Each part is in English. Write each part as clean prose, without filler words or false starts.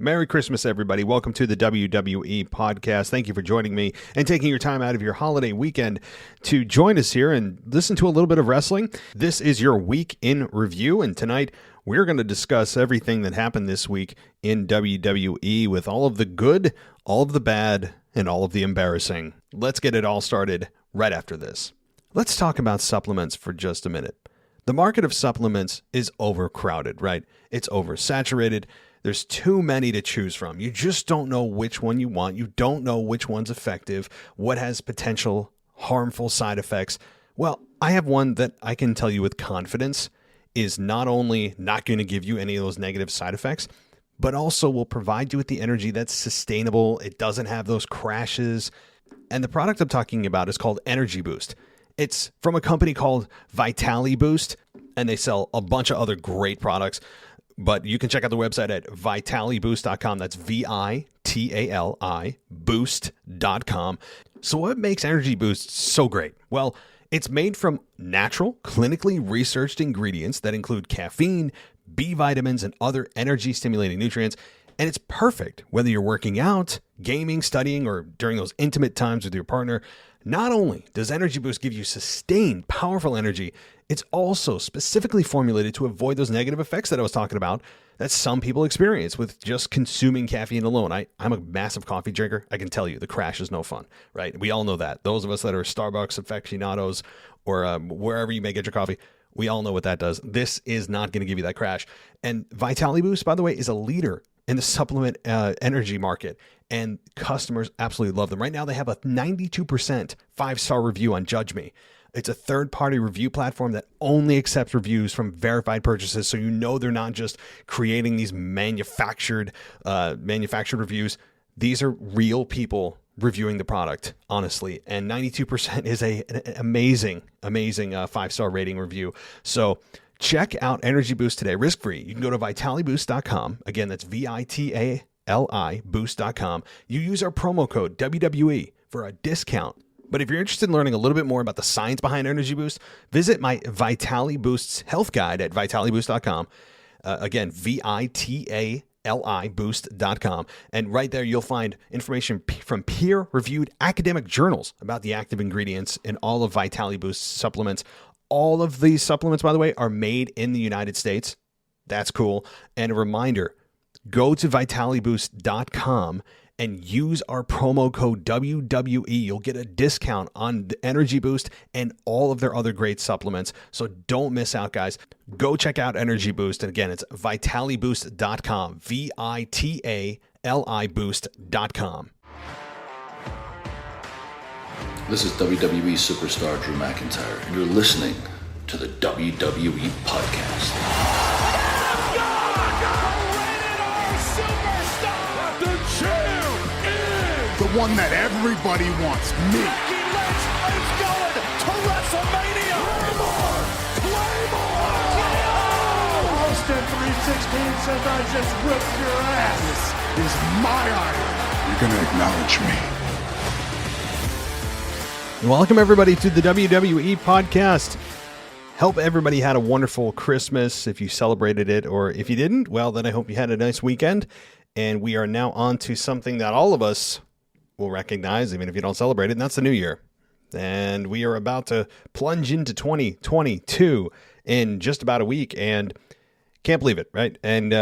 Merry Christmas, everybody. Welcome to the WWE podcast. Thank you for joining me and taking your time out of your holiday weekend to join us here and listen to a little bit of wrestling. This is your week in review, and tonight we're going to discuss everything that happened this week in WWE with all of the good, all of the bad, and all of the embarrassing. Let's get it all started right after this. Let's talk about supplements for just a minute. The market of supplements is overcrowded, right? It's oversaturated. There's too many to choose from. You just don't know which one you want. You don't know which one's effective, what has potential harmful side effects. Well, I have one that I can tell you with confidence is not only not going to give you any of those negative side effects, but also will provide you with the energy that's sustainable. It doesn't have those crashes. And the product I'm talking about is called Energy Boost. It's from a company called Vitali Boost, and they sell a bunch of other great products. But you can check out the website at vitaliboost.com. That's VITALI boost.com. So what makes Energy Boost so great? Well, it's made from natural, clinically researched ingredients that include caffeine, B vitamins, and other energy-stimulating nutrients. And it's perfect whether you're working out, gaming, studying, or during those intimate times with your partner. Not only does Energy Boost give you sustained, powerful energy, it's also specifically formulated to avoid those negative effects that I was talking about that some people experience with just consuming caffeine alone. I'm a massive coffee drinker. I can tell you the crash is no fun, right? We all know that. Those of us that are Starbucks aficionados or wherever you may get your coffee, we all know what that does. This is not going to give you that crash. And Vitali Boost, by the way, is a leader in the supplement energy market, and customers absolutely love them. Right now, they have a 92% 5-star review on Judge Me. It's a third-party review platform that only accepts reviews from verified purchases, so you know they're not just creating these manufactured reviews. These are real people reviewing the product, honestly, and 92% is an amazing 5-star rating review. So check out Energy Boost today, risk-free. You can go to vitaliboost.com. Again, that's VITALI boost.com. You use our promo code WWE for a discount. But if you're interested in learning a little bit more about the science behind Energy Boost, visit my Vitali Boost's health guide at vitaliboost.com. Again, VITALI boost.com. And right there, you'll find information from peer-reviewed academic journals about the active ingredients in all of Vitali Boost's supplements. All of these supplements, by the way, are made in the United States. That's cool. And a reminder, go to vitaliboost.com and use our promo code WWE. You'll get a discount on the Energy Boost and all of their other great supplements. So don't miss out, guys. Go check out Energy Boost. And again, it's vitaliboost.com, VITALI boost.com. This is WWE superstar Drew McIntyre, and you're listening to the WWE podcast. The one that everybody wants, me. Becky Lynch is going to WrestleMania. Claymore! Austin 316 says I just whipped your ass. This is my honor. You're going to acknowledge me. Welcome, everybody, to the WWE podcast. Hope everybody had a wonderful Christmas if you celebrated it, or if you didn't, well, then I hope you had a nice weekend. And we are now on to something that all of us will recognize, even if you don't celebrate it, and that's the new year. And we are about to plunge into 2022 in just about a week, and can't believe it, right? And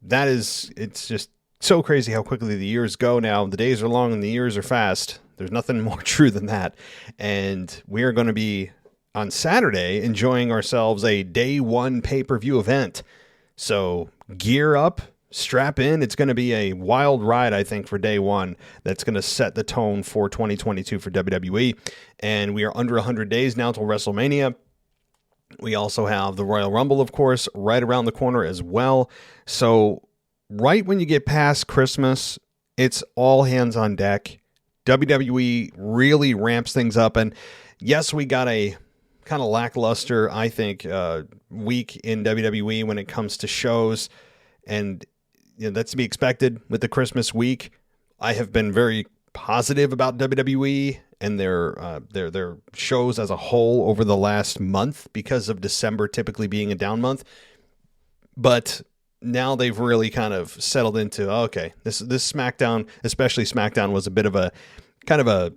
it's just so crazy how quickly the years go now. The days are long and the years are fast. There's nothing more true than that. And we are going to be, on Saturday, enjoying ourselves a day one pay-per-view event. So gear up. Strap in. It's going to be a wild ride, I think, for day one. That's going to set the tone for 2022 for WWE. And we are under 100 days now till WrestleMania. We also have the Royal Rumble, of course, right around the corner as well. So right when you get past Christmas, it's all hands on deck. WWE really ramps things up. And yes, we got a kind of lackluster, I think, week in WWE when it comes to shows. And that's to be expected with the Christmas week. I have been very positive about WWE and their shows as a whole over the last month because of December typically being a down month. But now they've really kind of settled into, okay, this SmackDown, especially SmackDown, was a bit of a kind of a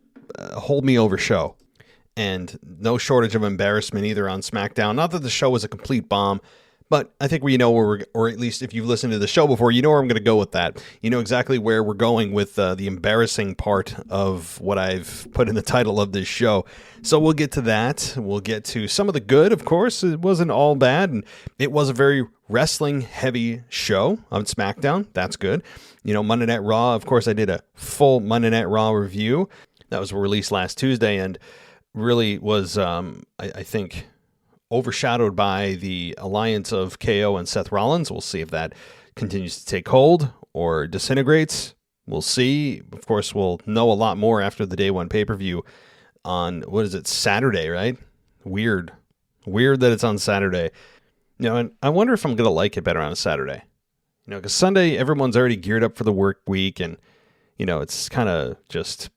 hold me over show. And no shortage of embarrassment either on SmackDown. Not that the show was a complete bomb, but I think we know where or at least if you've listened to the show before, you know where I'm going to go with that. You know exactly where we're going with the embarrassing part of what I've put in the title of this show. So we'll get to that. We'll get to some of the good, of course. It wasn't all bad, and it was a very wrestling-heavy show on SmackDown. That's good. You know, Monday Night Raw, of course, I did a full Monday Night Raw review. That was released last Tuesday, and really was, I think, overshadowed by the alliance of KO and Seth Rollins. We'll see if that continues to take hold or disintegrates. We'll see. Of course, we'll know a lot more after the day one pay-per-view on, what is it, Saturday, right? Weird that it's on Saturday. You know, and I wonder if I'm going to like it better on a Saturday. You know, because Sunday, everyone's already geared up for the work week, and, you know, it's kind of just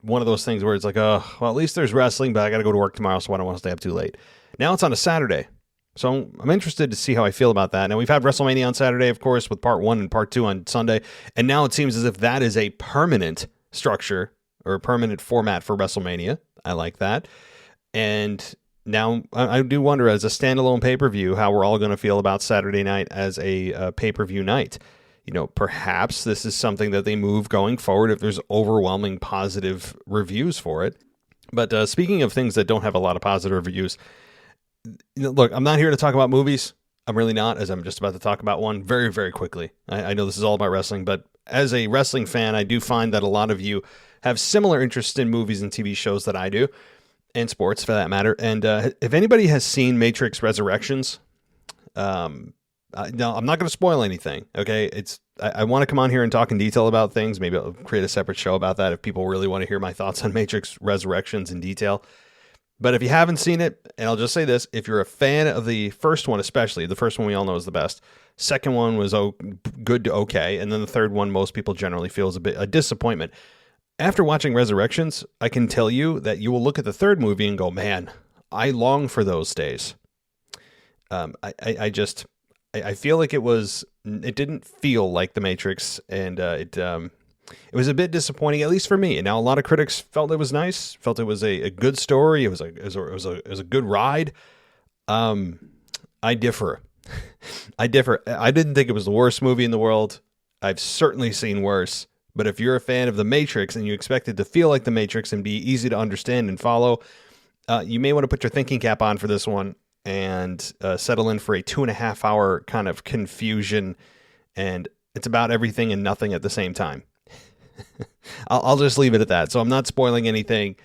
one of those things where it's like, oh, well, at least there's wrestling, but I got to go to work tomorrow, so I don't want to stay up too late. Now it's on a Saturday, so I'm interested to see how I feel about that. Now, we've had WrestleMania on Saturday, of course, with part 1 and part 2 on Sunday, and now it seems as if that is a permanent structure or a permanent format for WrestleMania. I like that. And now I do wonder, as a standalone pay-per-view, how we're all going to feel about Saturday night as a pay-per-view night. You know, perhaps this is something that they move going forward if there's overwhelming positive reviews for it. But speaking of things that don't have a lot of positive reviews, you know, look, I'm not here to talk about movies. I'm really not, as I'm just about to talk about one very, very quickly. I know this is all about wrestling, but as a wrestling fan, I do find that a lot of you have similar interest in movies and TV shows that I do, and sports for that matter. And if anybody has seen Matrix Resurrections, no, I'm not going to spoil anything. Okay. I want to come on here and talk in detail about things. Maybe I'll create a separate show about that if people really want to hear my thoughts on Matrix Resurrections in detail. But if you haven't seen it, and I'll just say this, if you're a fan of the first one, especially the first one we all know is the best. Second one was good to okay. And then the third one, most people generally feel is a disappointment. After watching Resurrections, I can tell you that you will look at the third movie and go, man, I long for those days. I feel like it didn't feel like The Matrix, and it was a bit disappointing, at least for me. And now a lot of critics felt it was nice, felt it was a good story. It was a good ride. I differ. I didn't think it was the worst movie in the world. I've certainly seen worse. But if you're a fan of The Matrix and you expect it to feel like The Matrix and be easy to understand and follow, you may want to put your thinking cap on for this one and settle in for a 2.5 hour kind of confusion, and it's about everything and nothing at the same time. I'll just leave it at that. So I'm not spoiling anything,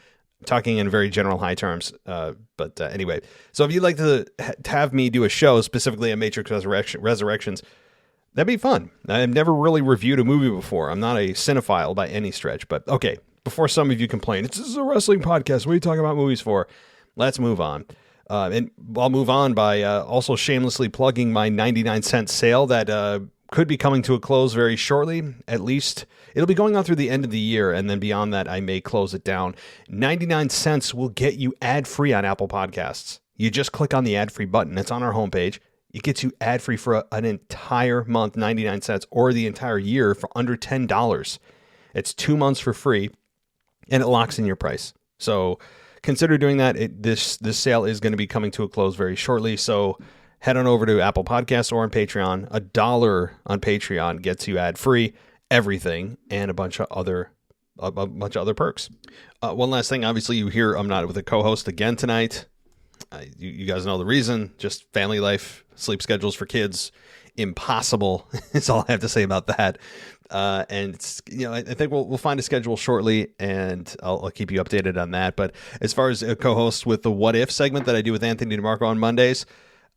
I'm talking in very general high terms. But anyway, so if you'd like to have me do a show specifically on Matrix Resurrections, that'd be fun. I've never really reviewed a movie before. I'm not a cinephile by any stretch, but okay, before some of you complain, this is a wrestling podcast, what are you talking about movies for? Let's move on. And I'll move on by also shamelessly plugging my 99-cent sale that could be coming to a close very shortly. At least it'll be going on through the end of the year, and then beyond that, I may close it down. 99 cents will get you ad-free on Apple Podcasts. You just click on the ad-free button. It's on our homepage. It gets you ad-free for an entire month, 99 cents, or the entire year for under $10. It's 2 months for free, and it locks in your price. So consider doing that. This sale is going to be coming to a close very shortly. So head on over to Apple Podcasts or on Patreon. $1 on Patreon gets you ad-free everything and a bunch of other perks. One last thing. Obviously, you hear I'm not with a co-host again tonight. You guys know the reason. Just family life, sleep schedules for kids, impossible. That's all I have to say about that. And it's, I think we'll find a schedule shortly, and I'll keep you updated on that. But as far as a co-host with the What If segment that I do with Anthony DeMarco on Mondays,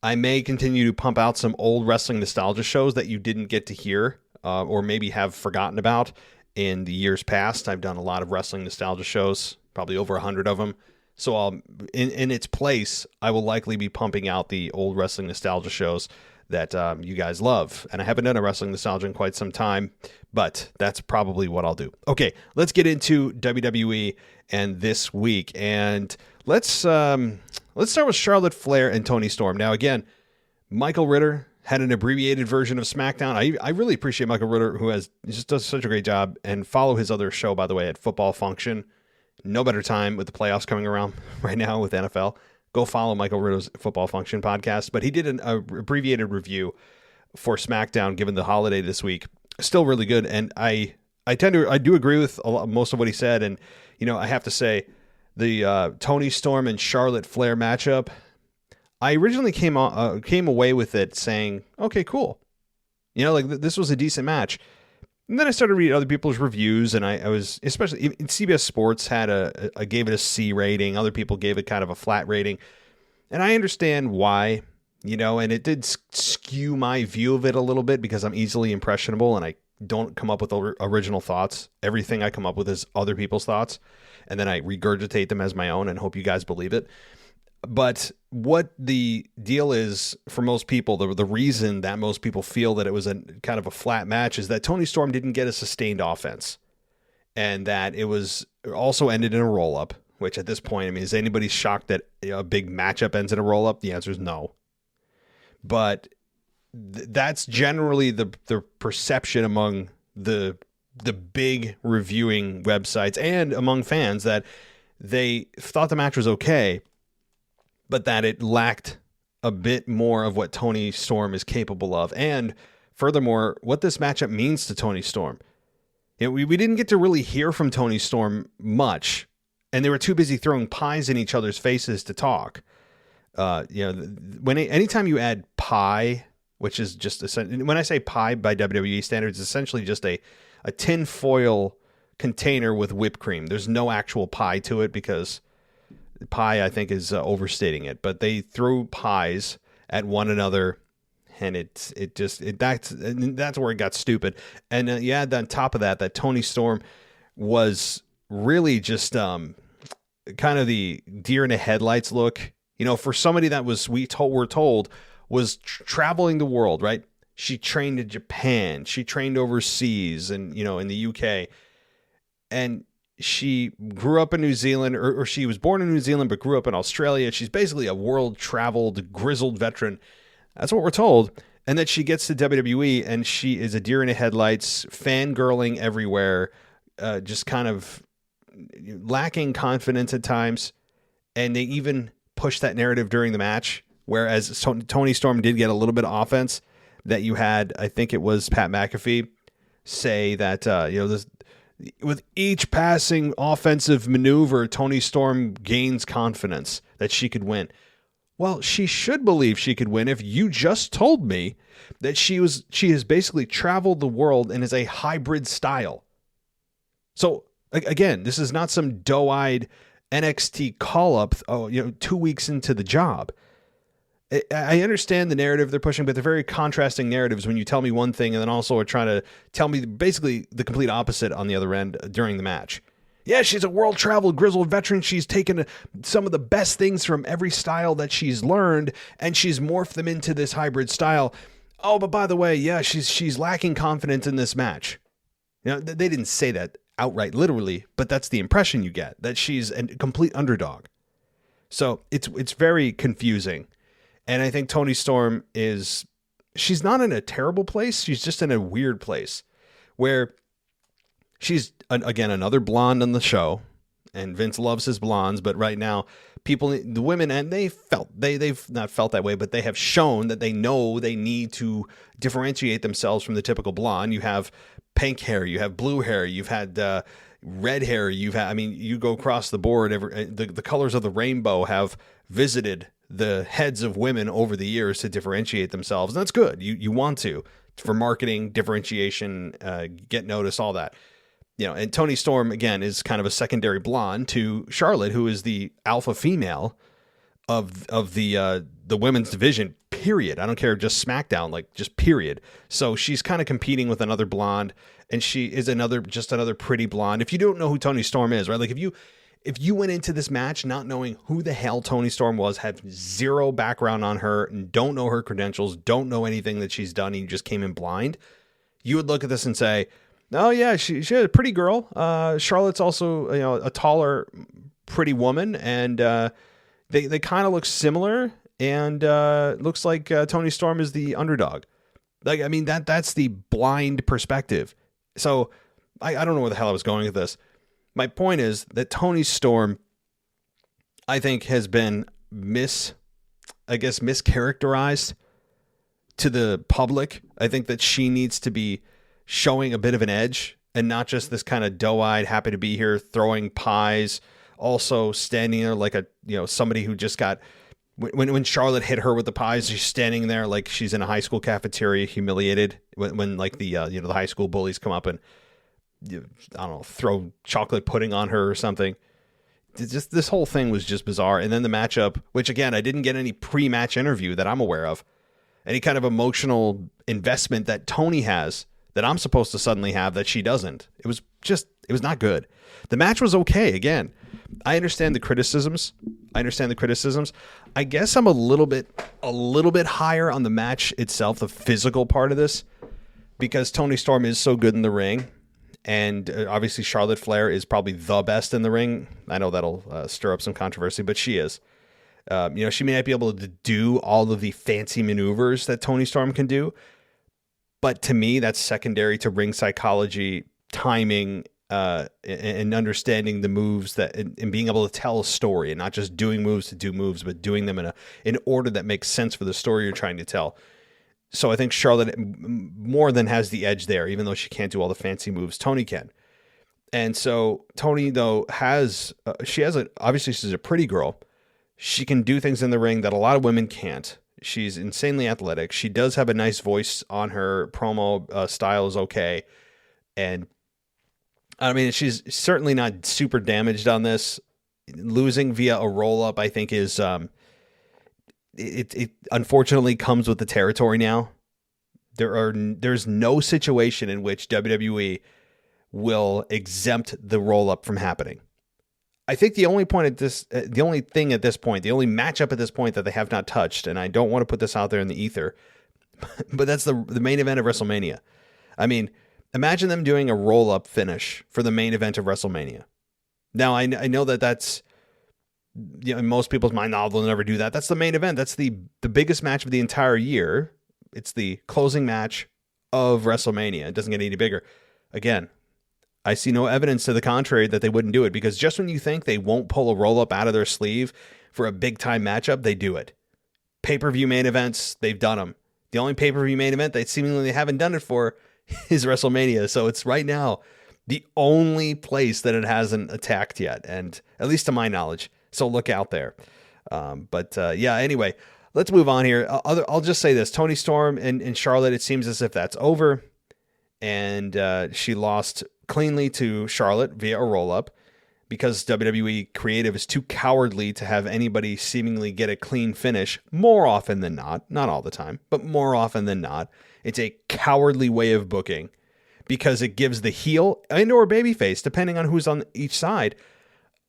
I may continue to pump out some old wrestling nostalgia shows that you didn't get to hear or maybe have forgotten about in the years past. I've done a lot of wrestling nostalgia shows, probably over 100 of them. So I'll, in its place, I will likely be pumping out the old wrestling nostalgia shows that you guys love. And I haven't done a wrestling nostalgia in quite some time, but that's probably what I'll do. Okay, let's get into WWE and this week. And let's start with Charlotte Flair and Toni Storm. Now, again, Michael Ritter had an abbreviated version of SmackDown. I really appreciate Michael Ritter, who just does such a great job. And follow his other show, by the way, at Football Function. No better time with the playoffs coming around right now with NFL. Go follow Michael Ritter's Football Function podcast. But he did an abbreviated review for SmackDown given the holiday this week. Still really good. And I do agree with most of what he said. And, I have to say the Toni Storm and Charlotte Flair matchup, I originally came away with it saying, okay, cool. This was a decent match. And then I started reading other people's reviews, and I was, especially CBS Sports had gave it a C rating. Other people gave it kind of a flat rating. And I understand why, and it did skew my view of it a little bit because I'm easily impressionable and I don't come up with original thoughts. Everything I come up with is other people's thoughts, and then I regurgitate them as my own and hope you guys believe it. But what the deal is for most people, the reason that most people feel that it was a kind of a flat match is that Toni Storm didn't get a sustained offense, and that it was also ended in a roll-up, which at this point, is anybody shocked that a big matchup ends in a roll-up? The answer is no. But that's generally the perception among the big reviewing websites and among fans, that they thought the match was okay, but that it lacked a bit more of what Toni Storm is capable of. And furthermore, what this matchup means to Toni Storm. We didn't get to really hear from Toni Storm much, and they were too busy throwing pies in each other's faces to talk. Anytime you add pie, which is just, when I say pie by WWE standards, it's essentially just a tin foil container with whipped cream. There's no actual pie to it because pie, I think, is overstating it, but they threw pies at one another, and that's where it got stupid. And you add on top of that Toni Storm was really just kind of the deer in the headlights look, for somebody that we're told was traveling the world, right? She trained in Japan, she trained overseas, and in the UK, and she grew up in New Zealand, or she was born in New Zealand but grew up in Australia. She's basically a world-traveled, grizzled veteran. That's what we're told. And that she gets to WWE, and she is a deer in the headlights, fangirling everywhere, just kind of lacking confidence at times. And they even pushed that narrative during the match, whereas Toni Storm did get a little bit of offense, that you had, I think it was Pat McAfee, say that, with each passing offensive maneuver, Toni Storm gains confidence that she could win. Well, she should believe she could win if you just told me that she has basically traveled the world and is a hybrid style. So again, this is not some doe-eyed NXT call-up, 2 weeks into the job. I understand the narrative they're pushing, but they're very contrasting narratives when you tell me one thing and then also are trying to tell me basically the complete opposite on the other end during the match. Yeah, she's a world-traveled, grizzled veteran. She's taken some of the best things from every style that she's learned, and she's morphed them into this hybrid style. Oh, but by the way, yeah, she's lacking confidence in this match. They didn't say that outright, literally, but that's the impression you get, that she's a complete underdog. So it's very confusing. And I think Toni Storm she's not in a terrible place. She's just in a weird place where she's, again, another blonde on the show, and Vince loves his blondes. But right now, the women, and they've not felt that way, but they have shown that they know they need to differentiate themselves from the typical blonde. You have pink hair, you have blue hair, you've had red hair, you go across the board. The colors of the rainbow have visited the heads of women over the years to differentiate themselves. And that's good. You want to, for marketing, differentiation, get noticed, all that. And Toni Storm, again, is kind of a secondary blonde to Charlotte, who is the alpha female of the women's division, period. I don't care, just SmackDown, just period. So she's kind of competing with another blonde, and she is another pretty blonde. If you don't know who Toni Storm is, right? If you went into this match not knowing who the hell Toni Storm was, have zero background on her, and don't know her credentials, don't know anything that she's done, and you just came in blind, you would look at this and say, oh yeah, she's a pretty girl. Charlotte's also a taller, pretty woman, and they kind of look similar. and looks like Toni Storm is the underdog. Like, I mean, that's the blind perspective. So I don't know where the hell I was going with this. My point is that Toni Storm, I think, has been mischaracterized to the public. I think that she needs to be showing a bit of an edge and not just this kind of doe-eyed, happy to be here, throwing pies, also standing there like somebody who just got, when Charlotte hit her with the pies, she's standing there like she's in a high school cafeteria, humiliated when like the high school bullies come up and, I don't know, throw chocolate pudding on her or something. Just this whole thing was just bizarre. And then the matchup, which again, I didn't get any pre-match interview that I'm aware of, any kind of emotional investment that Toni has that I'm supposed to suddenly have that she doesn't. It was not good. The match was okay. Again, I understand the criticisms. I guess I'm a little bit higher on the match itself, the physical part of this, because Toni Storm is so good in the ring. And obviously Charlotte Flair is probably the best in the ring. I know that'll stir up some controversy, but she is. She may not be able to do all of the fancy maneuvers that Toni Storm can do. But to me, that's secondary to ring psychology, timing, and understanding the moves and being able to tell a story and not just doing moves to do moves, but doing them in order that makes sense for the story you're trying to tell. So I think Charlotte more than has the edge there, even though she can't do all the fancy moves Toni can. And so Toni, though, obviously she's a pretty girl. She can do things in the ring that a lot of women can't. She's insanely athletic. She does have a nice voice on her. Promo style is okay. And I mean, she's certainly not super damaged on this. Losing via a roll-up, I think, is... It unfortunately comes with the territory now. There's no situation in which WWE will exempt the roll up from happening. I think the only thing at this point, the only matchup at this point that they have not touched, and I don't want to put this out there in the ether, but that's the main event of WrestleMania. I mean, imagine them doing a roll up finish for the main event of WrestleMania. Now I know that's, in most people's mind, they'll never do that. That's the main event. That's the biggest match of the entire year. It's the closing match of WrestleMania. It doesn't get any bigger. Again, I see no evidence to the contrary that they wouldn't do it, because just when you think they won't pull a roll-up out of their sleeve for a big-time matchup, they do it. Pay-per-view main events, they've done them. The only pay-per-view main event they seemingly haven't done it for is WrestleMania. So it's right now the only place that it hasn't attacked yet, and at least to my knowledge. So look out there. Anyway, let's move on here. I'll just say this. Toni Storm and Charlotte, it seems as if that's over. And she lost cleanly to Charlotte via a roll-up because WWE Creative is too cowardly to have anybody seemingly get a clean finish more often than not. Not all the time, but more often than not. It's a cowardly way of booking because it gives the heel and or babyface, depending on who's on each side,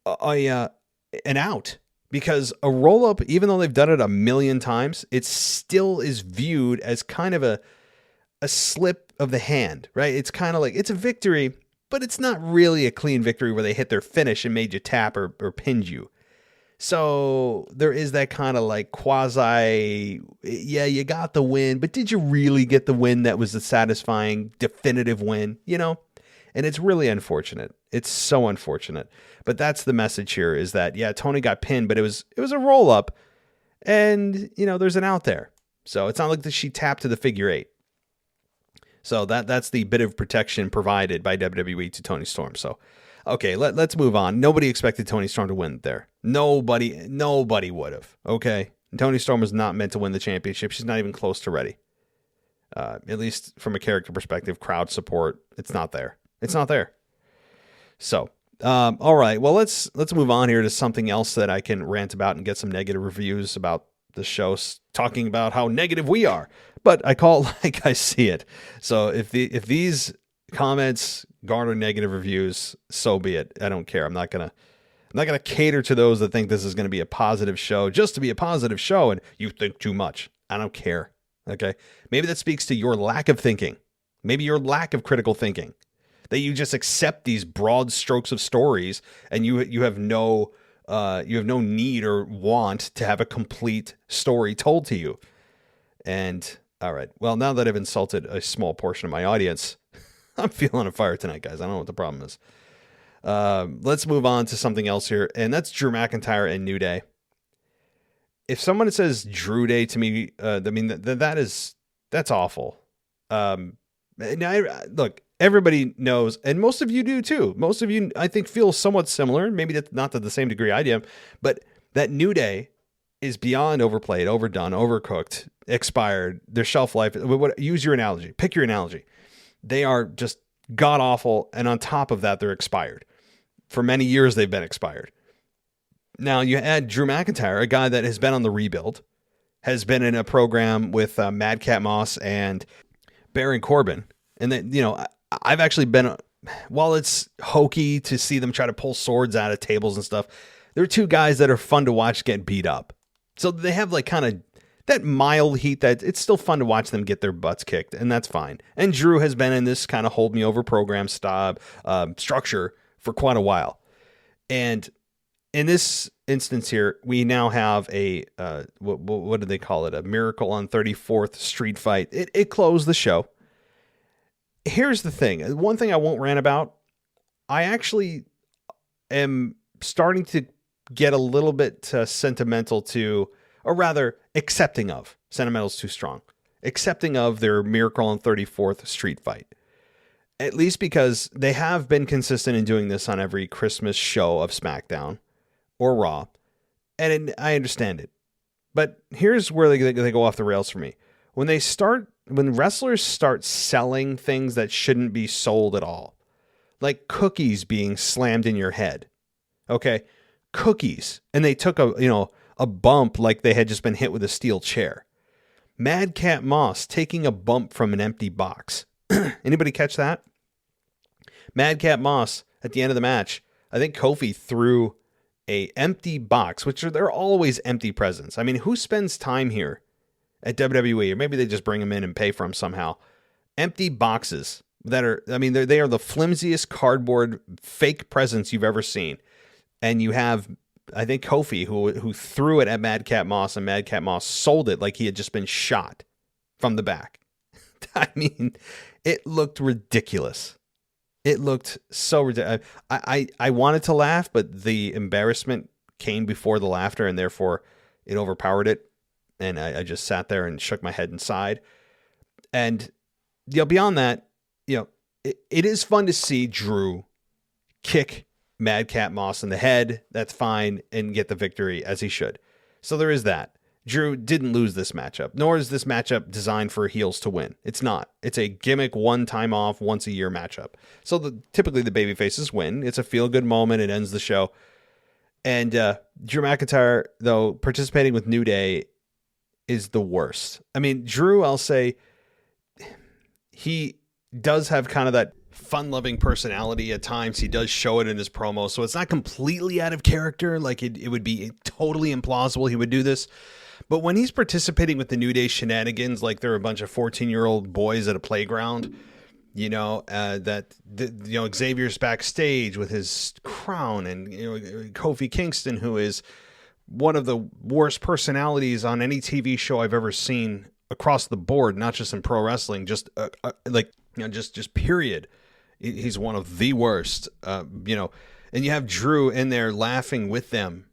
an out, because a roll up, even though they've done it a million times, it still is viewed as kind of a slip of the hand, right? It's kind of like it's a victory, but it's not really a clean victory where they hit their finish and made you tap or pinned you. So there is that kind of like quasi, yeah, you got the win, but did you really get the win that was the satisfying, definitive win, And it's really unfortunate. It's so unfortunate. But that's the message here, is that, yeah, Toni got pinned, but it was a roll up, and there's an out there. So it's not like she tapped to the figure eight. So that's the bit of protection provided by WWE to Toni Storm. So okay, let's move on. Nobody expected Toni Storm to win there. Nobody would have. Okay, Toni Storm was not meant to win the championship. She's not even close to ready. At least from a character perspective, crowd support, it's not there. It's not there. So, all right. Well, let's move on here to something else that I can rant about and get some negative reviews about the show, talking about how negative we are. But I call it like I see it. So if these comments garner negative reviews, so be it. I don't care. I'm not gonna cater to those that think this is gonna be a positive show just to be a positive show, and you think too much. I don't care. Okay. Maybe that speaks to your lack of thinking. Maybe your lack of critical thinking. That you just accept these broad strokes of stories and you have no You have no need or want to have a complete story told to you. And all right, well, now that I've insulted a small portion of my audience, I'm feeling on fire tonight, guys. I don't know what the problem is. Let's move on to something else here, and that's Drew McIntyre and New Day. If someone says Drew Day to me, I mean, that's awful. Now, look, everybody knows, and most of you do too. Most of you, I think, feel somewhat similar. Maybe that's not to the same degree I do, but that New Day is beyond overplayed, overdone, overcooked, expired. Their shelf life. Use your analogy. Pick your analogy. They are just god awful, and on top of that, they're expired. For many years, they've been expired. Now you add Drew McIntyre, a guy that has been on the rebuild, has been in a program with Madcap Moss and Baron Corbin, and then I've actually been. While it's hokey to see them try to pull swords out of tables and stuff, they're two guys that are fun to watch get beat up. So they have like kind of that mild heat that it's still fun to watch them get their butts kicked, and that's fine. And Drew has been in this kind of hold me over program structure for quite a while. And in this instance here, we now have a, what do they call it? A Miracle on 34th Street fight. It closed the show. Here's the thing. One thing I won't rant about. I actually am starting to get a little bit sentimental to, or rather accepting of, sentimental's too strong, accepting of their Miracle on 34th Street fight. At least because they have been consistent in doing this on every Christmas show of SmackDown or Raw. And I understand it. But here's where they go off the rails for me. When wrestlers start selling things that shouldn't be sold at all, like cookies being slammed in your head. Okay, cookies. And they took a bump like they had just been hit with a steel chair. Madcap Moss taking a bump from an empty box. Anybody catch that? Madcap Moss at the end of the match, I think Kofi threw a empty box, which they're always empty presents. I mean, who spends time here at WWE? Or maybe they just bring them in and pay for them somehow. Empty boxes that are, I mean, they are the flimsiest cardboard fake presents you've ever seen. And you have, I think, Kofi who threw it at Madcap Moss, and Madcap Moss sold it like he had just been shot from the back. I mean, it looked ridiculous. It looked so ridiculous. I wanted to laugh, but the embarrassment came before the laughter, and therefore it overpowered it. And I just sat there and shook my head and sighed. And beyond that, it is fun to see Drew kick Madcap Moss in the head. That's fine, and get the victory as he should. So there is that. Drew didn't lose this matchup, nor is this matchup designed for heels to win. It's not. It's a gimmick, one time off, once a year matchup. So typically the babyfaces win. It's a feel-good moment. It ends the show. And Drew McIntyre, though, participating with New Day is the worst. I mean, Drew, I'll say, he does have kind of that fun-loving personality at times. He does show it in his promo, so it's not completely out of character. Like it would be totally implausible he would do this. But when he's participating with the New Day shenanigans, like they're a bunch of 14-year-old boys at a playground, Xavier's backstage with his crown, and Kofi Kingston, who is one of the worst personalities on any TV show I've ever seen across the board, not just in pro wrestling, just period. He's one of the worst, and you have Drew in there laughing with them.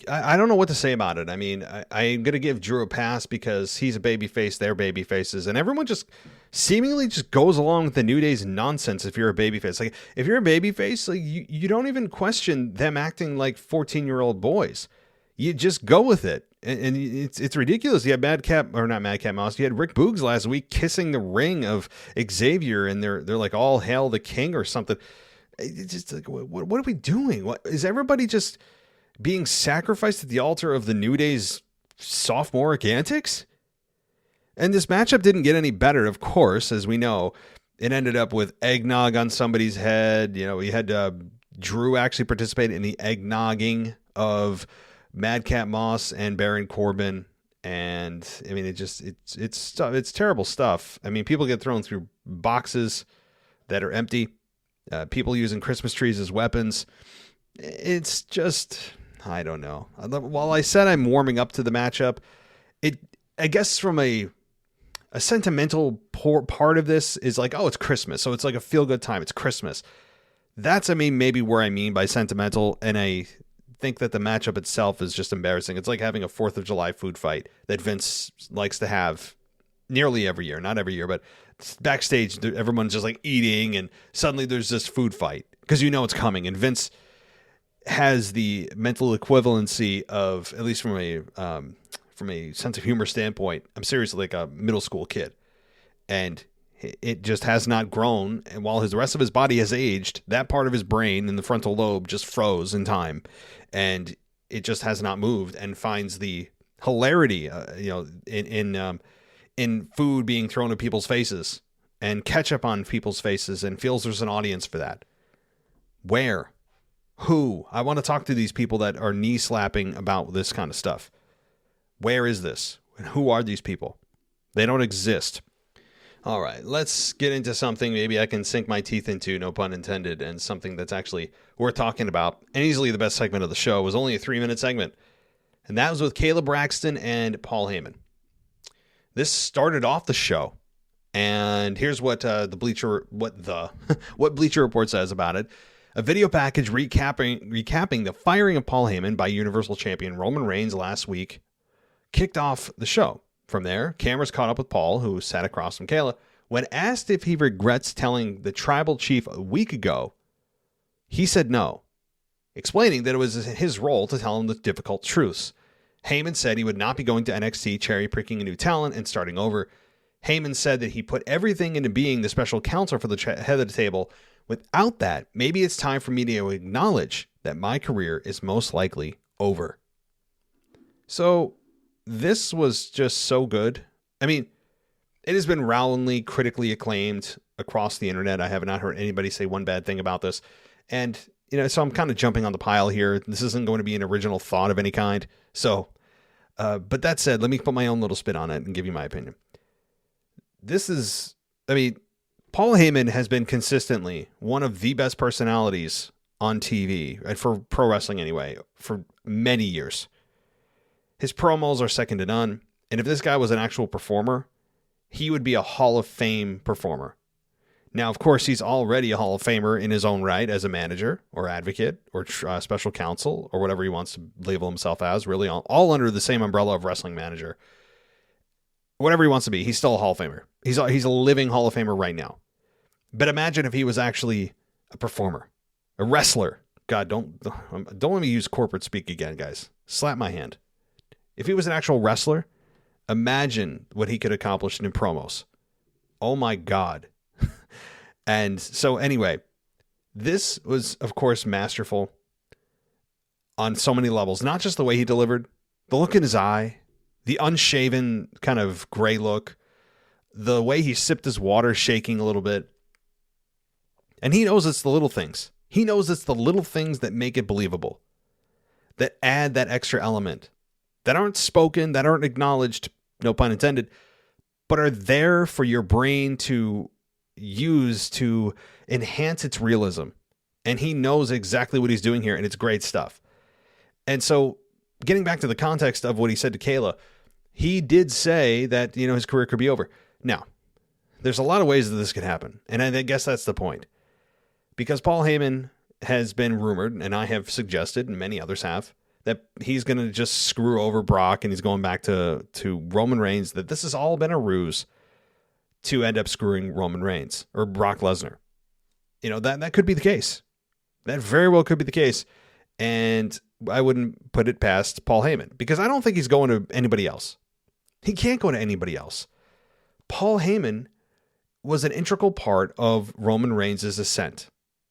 I don't know what to say about it. I mean, I'm going to give Drew a pass because he's a babyface, they're babyfaces, and everyone just seemingly just goes along with the New Day's nonsense if you're a babyface. Like, if you're a babyface, like, you don't even question them acting like 14-year-old boys. You just go with it. And it's ridiculous. You had not Madcap Moss. You had Rick Boogs last week kissing the ring of Xavier, and they're like, all hail the king or something. It's just like, what are we doing? What is everybody just being sacrificed at the altar of the New Day's sophomoric antics? And this matchup didn't get any better, of course, as we know. It ended up with eggnog on somebody's head. We had Drew actually participate in the eggnogging of Madcap Moss and Baron Corbin. And I mean, it's terrible stuff. I mean, people get thrown through boxes that are empty. People using Christmas trees as weapons. It's just, I don't know. While I said I'm warming up to the matchup, I guess from a sentimental part of this is like, oh, it's Christmas. So it's like a feel good time. It's Christmas. That's, maybe where I mean by sentimental. And I think that the matchup itself is just embarrassing. It's like having a 4th of July food fight that Vince likes to have nearly every year. Not every year, but backstage, everyone's just like eating, and suddenly there's this food fight because it's coming. And Vince has the mental equivalency of, at least from a sense of humor standpoint, I'm seriously like a middle school kid, and it just has not grown. And while the rest of his body has aged, that part of his brain in the frontal lobe just froze in time, and it just has not moved, and finds the hilarity, in food being thrown at people's faces and ketchup on people's faces, and feels there's an audience for that. Where? Who? I want to talk to these people that are knee slapping about this kind of stuff. Where is this? And who are these people? They don't exist. All right, let's get into something maybe I can sink my teeth into, no pun intended, and something that's actually worth talking about. And easily the best segment of the show was only a 3-minute segment. And that was with Caleb Braxton and Paul Heyman. This started off the show, and here's what what Bleacher Report says about it. A video package recapping the firing of Paul Heyman by Universal Champion Roman Reigns last week kicked off the show. From there, cameras caught up with Paul, who sat across from Kayla. When asked if he regrets telling the tribal chief a week ago, he said no, explaining that it was his role to tell him the difficult truths. Heyman said he would not be going to NXT, cherry-picking a new talent and starting over. Heyman said that he put everything into being the special counsel for the head of the table. Without that, maybe it's time for me to acknowledge that my career is most likely over. So this was just so good. It has been roundly critically acclaimed across the internet. I have not heard anybody say one bad thing about this. And, so I'm kind of jumping on the pile here. This isn't going to be an original thought of any kind. So, but that said, let me put my own little spin on it and give you my opinion. This is, Paul Heyman has been consistently one of the best personalities on TV, and for pro wrestling anyway, for many years. His promos are second to none, and if this guy was an actual performer, he would be a Hall of Fame performer. Now, of course, he's already a Hall of Famer in his own right as a manager or advocate or special counsel or whatever he wants to label himself as, really all under the same umbrella of wrestling manager. Whatever he wants to be, he's still a Hall of Famer. He's a living Hall of Famer right now. But imagine if he was actually a performer, a wrestler. God, don't let me use corporate speak again, guys. Slap my hand. If he was an actual wrestler, imagine what he could accomplish in promos. Oh my God. And so anyway, this was, of course, masterful on so many levels. Not just the way he delivered, the look in his eye, the unshaven kind of gray look, the way he sipped his water, shaking a little bit. And he knows it's the little things. He knows it's the little things that make it believable, that add that extra element, that aren't spoken, that aren't acknowledged, no pun intended, but are there for your brain to use to enhance its realism. And he knows exactly what he's doing here, and it's great stuff. And so getting back to the context of what he said to Kayla, he did say that, his career could be over. Now, there's a lot of ways that this could happen, and I guess that's the point. Because Paul Heyman has been rumored, and I have suggested, and many others have, that he's going to just screw over Brock and he's going back to Roman Reigns, that this has all been a ruse to end up screwing Roman Reigns or Brock Lesnar. That could be the case. That very well could be the case. And I wouldn't put it past Paul Heyman because I don't think he's going to anybody else. He can't go to anybody else. Paul Heyman was an integral part of Roman Reigns' ascent.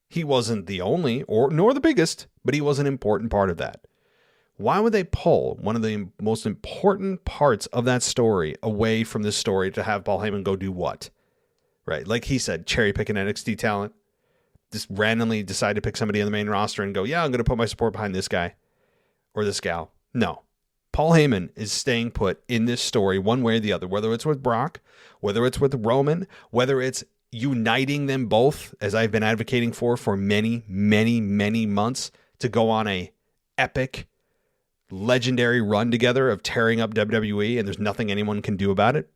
He wasn't the only nor the biggest, but he was an important part of that. Why would they pull one of the most important parts of that story away from this story to have Paul Heyman go do what? Right? Like he said, cherry pick an NXT talent. Just randomly decide to pick somebody on the main roster and go, yeah, I'm going to put my support behind this guy or this gal. No. Paul Heyman is staying put in this story one way or the other, whether it's with Brock, whether it's with Roman, whether it's uniting them both, as I've been advocating for many, many, many months, to go on a epic, legendary run together of tearing up WWE, and there's nothing anyone can do about it.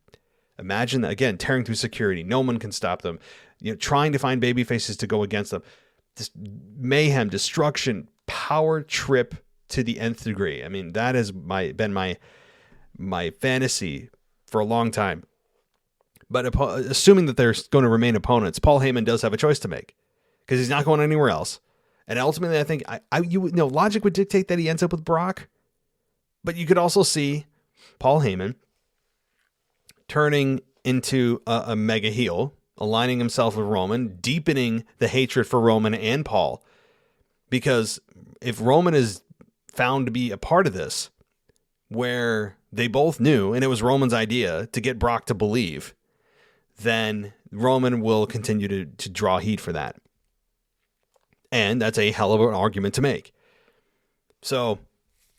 Imagine that, again, tearing through security. No one can stop them. Trying to find baby faces to go against them. This mayhem, destruction, power trip to the nth degree. I mean, that has been my fantasy for a long time. But assuming that they're going to remain opponents, Paul Heyman does have a choice to make because he's not going anywhere else. And ultimately, I think logic would dictate that he ends up with Brock. But you could also see Paul Heyman turning into a mega heel, aligning himself with Roman, deepening the hatred for Roman and Paul. Because if Roman is found to be a part of this, where they both knew, and it was Roman's idea to get Brock to believe, then Roman will continue to draw heat for that. And that's a hell of an argument to make. So,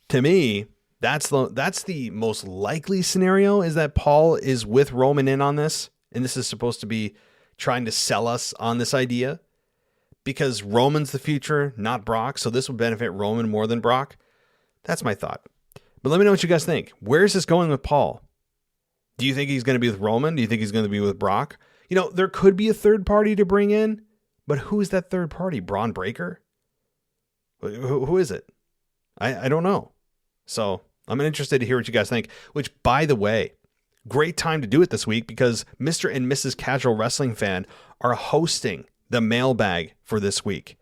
to me, that's the most likely scenario, is that Paul is with Roman in on this, and this is supposed to be trying to sell us on this idea, because Roman's the future, not Brock, so this would benefit Roman more than Brock. That's my thought. But let me know what you guys think. Where is this going with Paul? Do you think he's going to be with Roman? Do you think he's going to be with Brock? There could be a third party to bring in, but who is that third party? Braun Breaker? Who is it? I don't know. So I'm interested to hear what you guys think, which, by the way, great time to do it this week because Mr. and Mrs. Casual Wrestling Fan are hosting the mailbag for this week.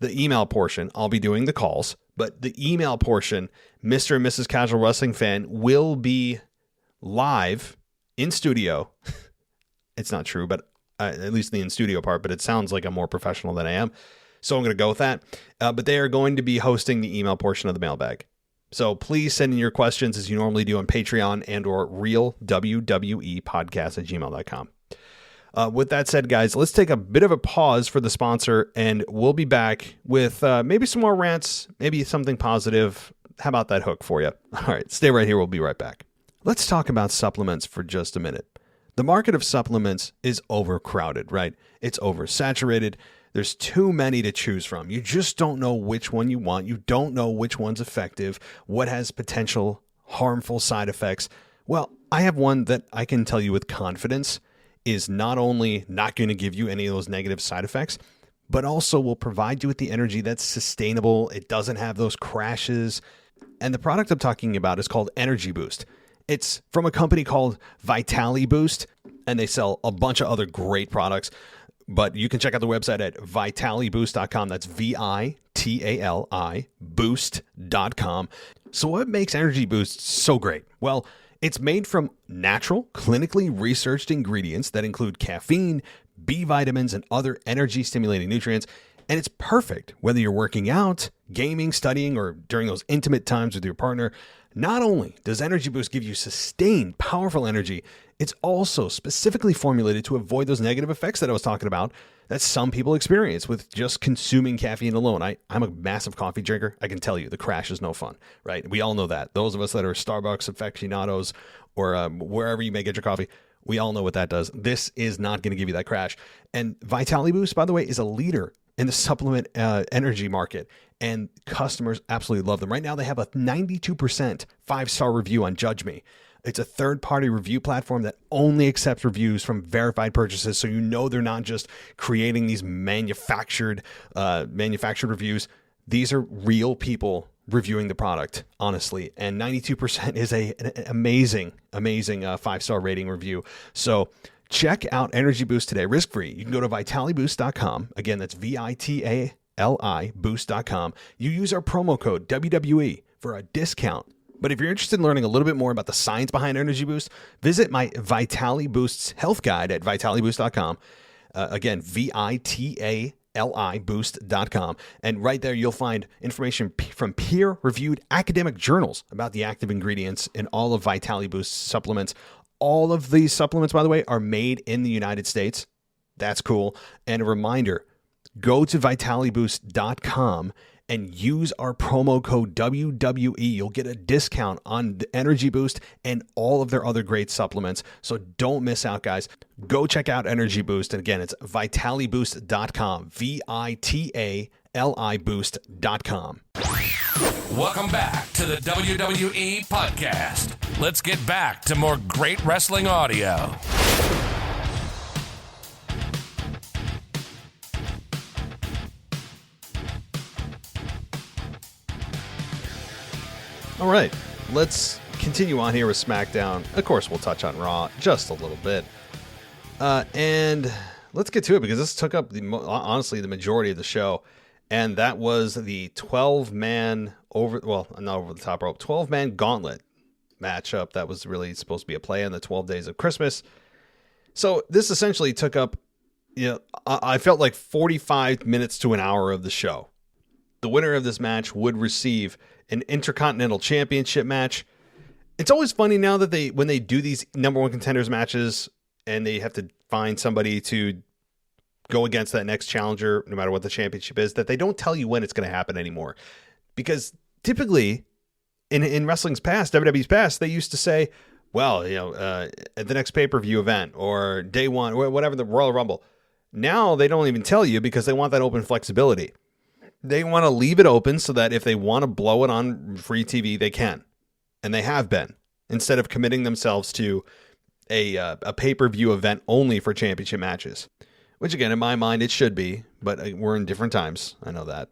The email portion, I'll be doing the calls, but the email portion, Mr. and Mrs. Casual Wrestling Fan will be live in studio. It's not true, but at least the in studio part, but it sounds like I'm more professional than I am. So I'm going to go with that. But they are going to be hosting the email portion of the mailbag. So please send in your questions as you normally do on Patreon and or realwwepodcast@gmail.com. With that said, guys, let's take a bit of a pause for the sponsor, and we'll be back with maybe some more rants, maybe something positive. How about that hook for you? All right, stay right here. We'll be right back. Let's talk about supplements for just a minute. The market of supplements is overcrowded, right? It's oversaturated. There's too many to choose from. You just don't know which one you want. You don't know which one's effective, what has potential harmful side effects. Well, I have one that I can tell you with confidence is not only not going to give you any of those negative side effects, but also will provide you with the energy that's sustainable. It doesn't have those crashes. And the product I'm talking about is called Energy Boost. It's from a company called Vitali Boost, and they sell a bunch of other great products. But you can check out the website at vitaliboost.com. That's VITALI boost.com. So what makes Energy Boost so great? Well, it's made from natural, clinically researched ingredients that include caffeine, B vitamins, and other energy-stimulating nutrients. And it's perfect whether you're working out, gaming, studying, or during those intimate times with your partner. Not only does Energy Boost give you sustained, powerful energy, it's also specifically formulated to avoid those negative effects that I was talking about that some people experience with just consuming caffeine alone. I'm a massive coffee drinker. I can tell you the crash is no fun, right? We all know that. Those of us that are Starbucks aficionados or wherever you may get your coffee, we all know what that does. This is not going to give you that crash. And Vitali Boost, by the way, is a leader in the supplement energy market, and customers absolutely love them. Right now, they have a 92% 5-star review on Judge Me. It's a third-party review platform that only accepts reviews from verified purchases, so you know they're not just creating these manufactured reviews. These are real people reviewing the product, honestly, and 92% is an amazing 5-star rating review. So check out Energy Boost today, risk-free. You can go to vitaliboost.com. Again, that's VITALI boost.com. You use our promo code WWE for a discount. But if you're interested in learning a little bit more about the science behind Energy Boost, visit my Vitali Boost's health guide at vitaliboost.com. Again, VITALI boost.com. And right there, you'll find information from peer-reviewed academic journals about the active ingredients in all of Vitali Boost's supplements. All of these supplements, by the way, are made in the United States. That's cool. And a reminder, go to vitaliboost.com and use our promo code WWE. You'll get a discount on the Energy Boost and all of their other great supplements. So don't miss out, guys. Go check out Energy Boost. And again, it's vitaliboost.com, VITALI boost.com. Welcome back to the WWE Podcast. Let's get back to more great wrestling audio. All right, let's continue on here with SmackDown. Of course, we'll touch on Raw just a little bit. And let's get to it because this took up, honestly, the majority of the show. And that was the 12-man not over the top rope, 12-man gauntlet matchup that was really supposed to be a play on the 12 Days of Christmas. So this essentially took up, I felt like 45 minutes to an hour of the show. The winner of this match would receive an Intercontinental Championship match. It's always funny now that when they do these number one contenders matches and they have to find somebody to go against that next challenger, no matter what the championship is, that they don't tell you when it's going to happen anymore. Because typically in wrestling's past, WWE's past, they used to say, well, at the next pay-per-view event or day one, or whatever, the Royal Rumble. Now they don't even tell you because they want that open flexibility. They want to leave it open so that if they want to blow it on free TV, they can. And they have been, instead of committing themselves to a pay-per-view event only for championship matches. Which, again, in my mind, it should be, but we're in different times. I know that.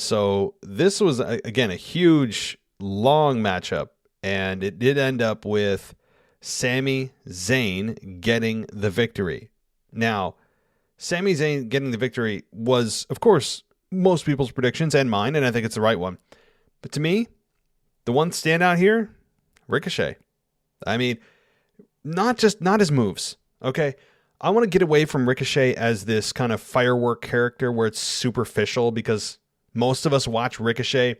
So this was, again, a huge, long matchup, and it did end up with Sami Zayn getting the victory. Now, Sami Zayn getting the victory was, of course, most people's predictions and mine, and I think it's the right one. But to me, the one standout here, Ricochet. I mean, not his moves, okay? I want to get away from Ricochet as this kind of firework character where it's superficial, because most of us watch Ricochet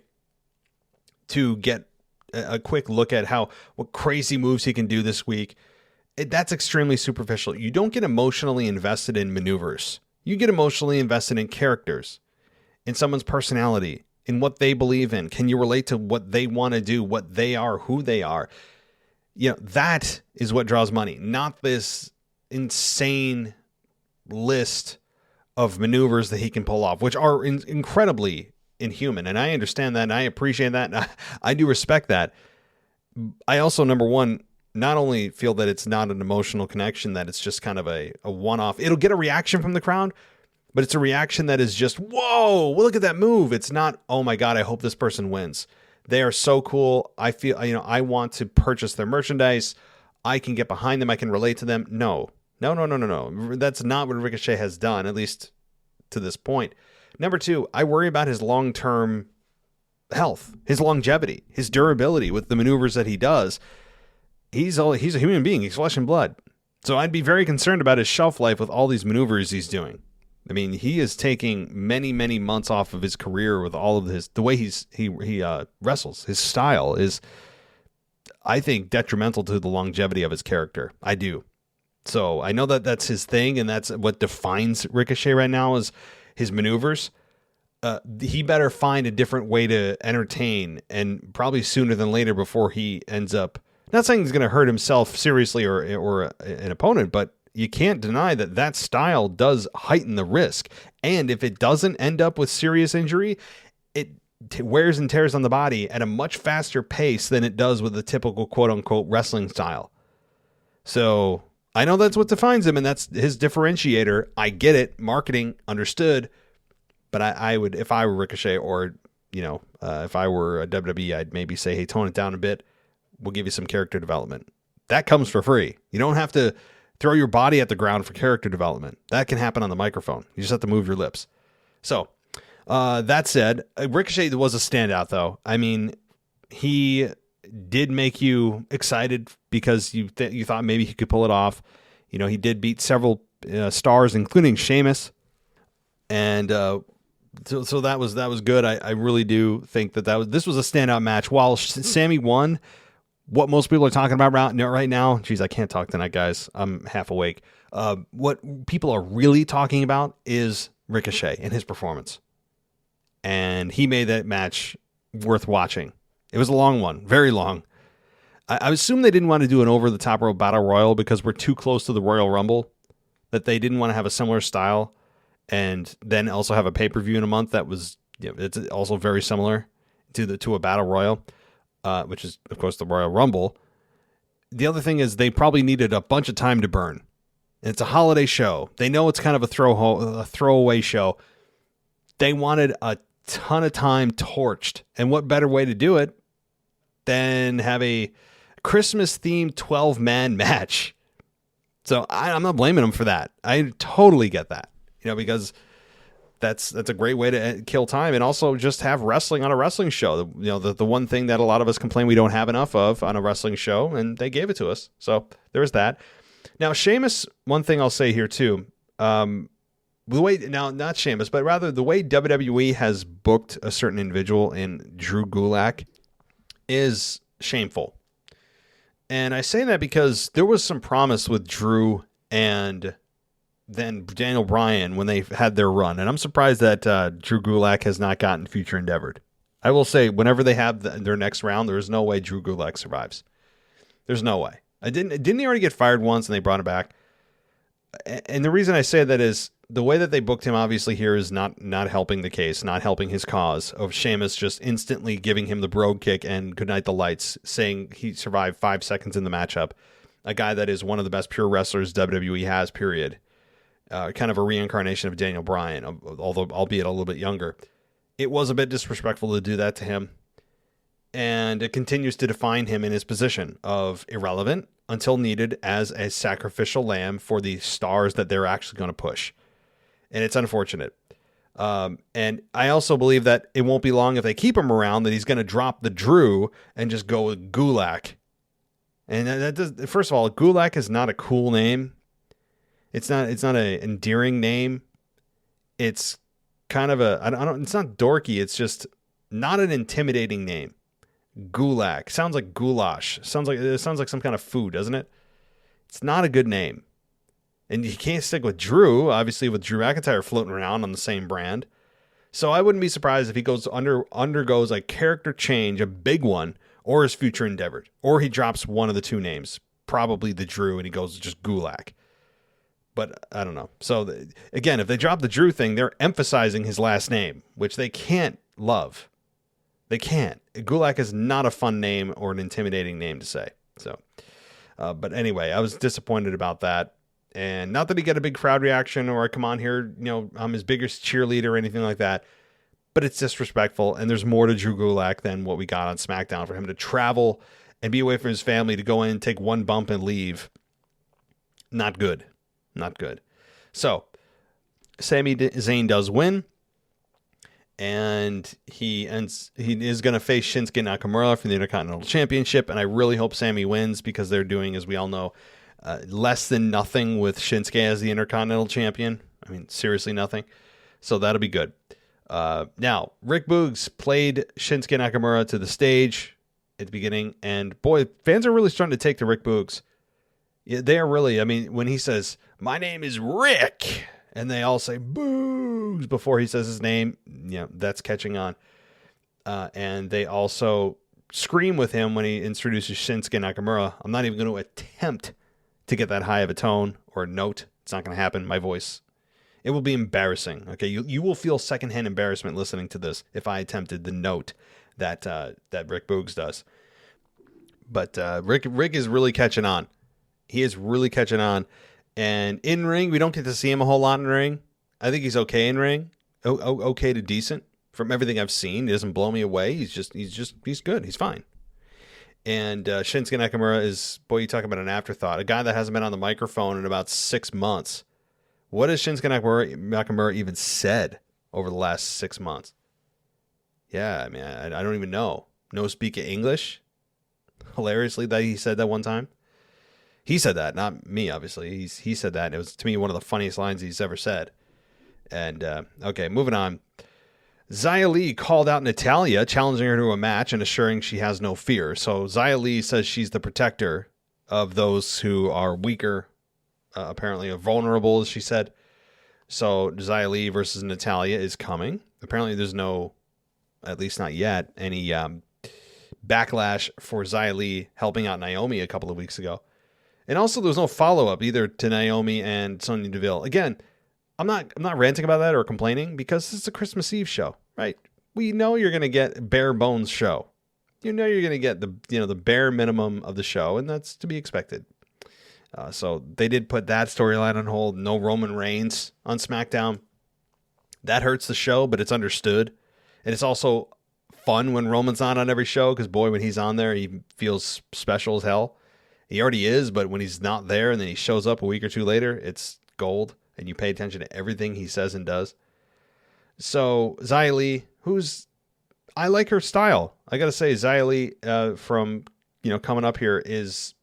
to get a quick look at what crazy moves he can do this week. That's extremely superficial. You don't get emotionally invested in maneuvers. You get emotionally invested in characters, in someone's personality, in what they believe in. Can you relate to what they want to do, what they are, who they are? That is what draws money, not this insane list of maneuvers that he can pull off, which are incredibly inhuman. And I understand that, and I appreciate that, and I do respect that. I also, number one, not only feel that it's not an emotional connection, that it's just kind of a one-off. It'll get a reaction from the crowd, but it's a reaction that is just, whoa, look at that move. It's not, oh my God, I hope this person wins. They are so cool. I feel, I want to purchase their merchandise. I can get behind them. I can relate to them. No. That's not what Ricochet has done, at least to this point. Number two, I worry about his long-term health, his longevity, his durability with the maneuvers that he does. He's a human being. He's flesh and blood. So I'd be very concerned about his shelf life with all these maneuvers he's doing. I mean, he is taking many, many months off of his career with all of the way he wrestles. His style is, I think, detrimental to the longevity of his character. I do. So I know that that's his thing, and that's what defines Ricochet right now is his maneuvers. He better find a different way to entertain, and probably sooner than later before he ends up, not saying he's going to hurt himself seriously or an opponent, but you can't deny that style does heighten the risk. And if it doesn't end up with serious injury, it wears and tears on the body at a much faster pace than it does with the typical quote-unquote wrestling style. So I know that's what defines him, and that's his differentiator. I get it. Marketing, understood. But I would, if I were Ricochet or, if I were a WWE, I'd maybe say, hey, tone it down a bit. We'll give you some character development. That comes for free. You don't have to throw your body at the ground for character development. That can happen on the microphone. You just have to move your lips. So, that said, Ricochet was a standout, though. I mean, he did make you excited because you thought maybe he could pull it off. He did beat several stars, including Sheamus. And so that was good. I really do think this was a standout match. While Sami won, what most people are talking about right now, geez, I can't talk tonight, guys. I'm half awake. What people are really talking about is Ricochet and his performance. and he made that match worth watching. It was a long one, very long. I assume they didn't want to do an over-the-top rope battle royal because we're too close to the Royal Rumble, that they didn't want to have a similar style and then also have a pay-per-view in a month that was, it's also very similar to a battle royal, which is, of course, the Royal Rumble. The other thing is they probably needed a bunch of time to burn. It's a holiday show. They know it's kind of a throwaway show. They wanted a ton of time torched. And what better way to do it than have a Christmas-themed 12-man match? So I'm not blaming them for that. I totally get that, because that's a great way to kill time and also just have wrestling on a wrestling show. The one thing that a lot of us complain we don't have enough of on a wrestling show, and they gave it to us. So there's that. Now, Sheamus, one thing I'll say here too, the way, now not Sheamus, but rather the way WWE has booked a certain individual in Drew Gulak is shameful. And I say that because there was some promise with Drew and then Daniel Bryan when they had their run. And I'm surprised that Drew Gulak has not gotten future endeavored. I will say, whenever they have their next round, there is no way Drew Gulak survives. There's no way. Didn't he already get fired once and they brought him back? And the reason I say that is the way that they booked him obviously here is not helping the case, not helping his cause of Sheamus just instantly giving him the brogue kick and goodnight the lights, saying he survived 5 seconds in the matchup. A guy that is one of the best pure wrestlers WWE has, period. Kind of a reincarnation of Daniel Bryan, although albeit a little bit younger. It was a bit disrespectful to do that to him. And it continues to define him in his position of irrelevant until needed as a sacrificial lamb for the stars that they're actually going to push. And it's unfortunate. And I also believe that it won't be long if they keep him around that he's going to drop the Drew and just go with Gulak. And that does, first of all, Gulak is not a cool name. It's not an endearing name. It's kind of it's not dorky. It's just not an intimidating name. Gulak sounds like goulash. It sounds like some kind of food, doesn't it? It's not a good name. And you can't stick with Drew, obviously, with Drew McIntyre floating around on the same brand. So I wouldn't be surprised if he undergoes a character change, a big one, or is future endeavored, or he drops one of the two names, probably the Drew, and he goes just Gulak. But I don't know. So again, if they drop the Drew thing, they're emphasizing his last name, which they can't love. They can't. Gulak is not a fun name or an intimidating name to say. So, but anyway, I was disappointed about that. And not that he got a big crowd reaction or come on here, I'm his biggest cheerleader or anything like that. But it's disrespectful. And there's more to Drew Gulak than what we got on SmackDown. For him to travel and be away from his family, to go in, take one bump and leave. Not good. Not good. So, Sami Zayn does win. And he is going to face Shinsuke Nakamura for the Intercontinental Championship. And I really hope Sami wins because they're doing, as we all know, less than nothing with Shinsuke as the Intercontinental Champion. I mean, seriously nothing. So that'll be good. Now, Rick Boogs played Shinsuke Nakamura to the stage at the beginning. And boy, fans are really starting to take to Rick Boogs. Yeah, they are really. I mean, when he says, "My name is Rick," and they all say "Boogs" before he says his name, that's catching on. And they also scream with him when he introduces Shinsuke Nakamura. I'm not even going to attempt to get that high of a tone or a note. It's not going to happen. My voice. It will be embarrassing. Okay, you will feel secondhand embarrassment listening to this if I attempted the note that Rick Boogs does. But Rick is really catching on. He is really catching on. And in ring, we don't get to see him a whole lot in ring. I think he's okay in ring. Okay to decent. From everything I've seen, he doesn't blow me away. He's good. He's fine. And Shinsuke Nakamura is, boy, you talk about an afterthought. A guy that hasn't been on the microphone in about 6 months. What has Shinsuke Nakamura even said over the last 6 months? Yeah, I mean, I don't even know. No speak of English? Hilariously, that he said that one time. He said that, not me, obviously. He said that. And it was, to me, one of the funniest lines he's ever said. And, okay, moving on. Xia Li called out Natalya, challenging her to a match and assuring she has no fear. So Xia Li says she's the protector of those who are weaker, apparently vulnerable, as she said. So Xia Li versus Natalya is coming. Apparently there's no, at least not yet, any backlash for Xia Li helping out Naomi a couple of weeks ago. And also there was no follow-up either to Naomi and Sonya Deville. Again, I'm not ranting about that or complaining because this is a Christmas Eve show, right? We know you're going to get bare bones show. You know you're going to get the bare minimum of the show, and that's to be expected. So they did put that storyline on hold. No Roman Reigns on SmackDown. That hurts the show, but it's understood. And it's also fun when Roman's not on every show because, boy, when he's on there, he feels special as hell. He already is, but when he's not there and then he shows up a week or two later, it's gold, and you pay attention to everything he says and does. So Xia Li, I like her style. I got to say, Xia Li from coming up here is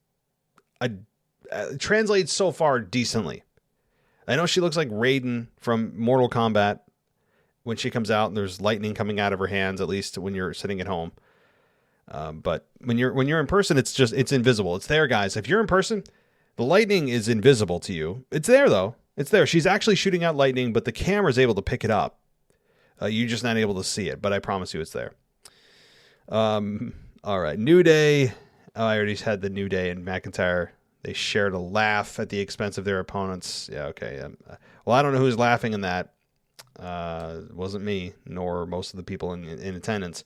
translates so far decently. I know she looks like Raiden from Mortal Kombat when she comes out and there's lightning coming out of her hands, at least when you're sitting at home. But when you're in person, it's invisible. It's there, guys. If you're in person, the lightning is invisible to you. It's there though. It's there. She's actually shooting out lightning, but the camera's able to pick it up. You're just not able to see it, but I promise you it's there. All right. New Day. Oh, I already had the New Day and McIntyre. They shared a laugh at the expense of their opponents. Yeah, okay. Well, I don't know who's laughing in that. It wasn't me, nor most of the people in attendance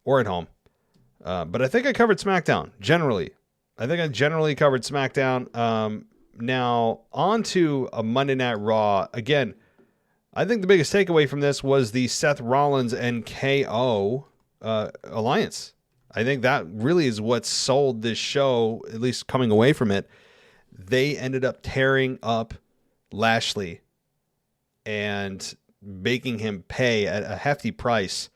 or at home. But I think I covered SmackDown, generally. I think I generally covered SmackDown. Now, on to a Monday Night Raw. Again, I think the biggest takeaway from this was the Seth Rollins and KO alliance. I think that really is what sold this show, at least coming away from it. They ended up tearing up Lashley and making him pay a hefty price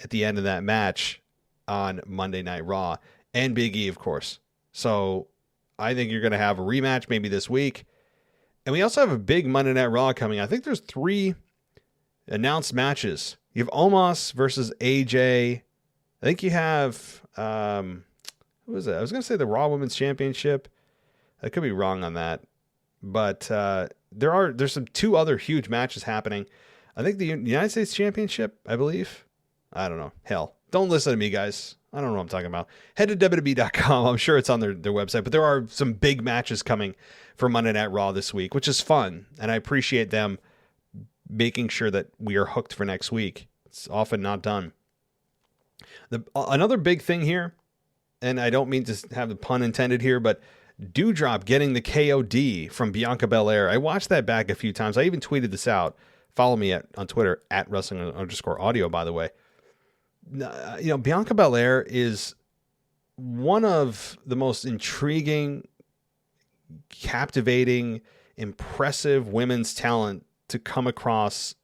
at the end of that match on Monday Night Raw. And Big E, of course. So I think you're going to have a rematch maybe this week. And we also have a big Monday Night Raw coming. I think there's 3 announced matches. You have Omos versus AJ. I think you have, who is it? I was going to say the Raw Women's Championship. I could be wrong on that. But there's some 2 other huge matches happening. I think the United States Championship, I believe. I don't know. Hell, don't listen to me, guys. I don't know what I'm talking about. Head to WWE.com. I'm sure it's on their website. But there are some big matches coming for Monday Night Raw this week, which is fun. And I appreciate them making sure that we are hooked for next week. It's often not done. Another big thing here, and I don't mean to have the pun intended here, but Doudrop getting the KOD from Bianca Belair. I watched that back a few times. I even tweeted this out. Follow me on Twitter at @wrestling_audio, by the way. Bianca Belair is one of the most intriguing, captivating, impressive women's talent to come across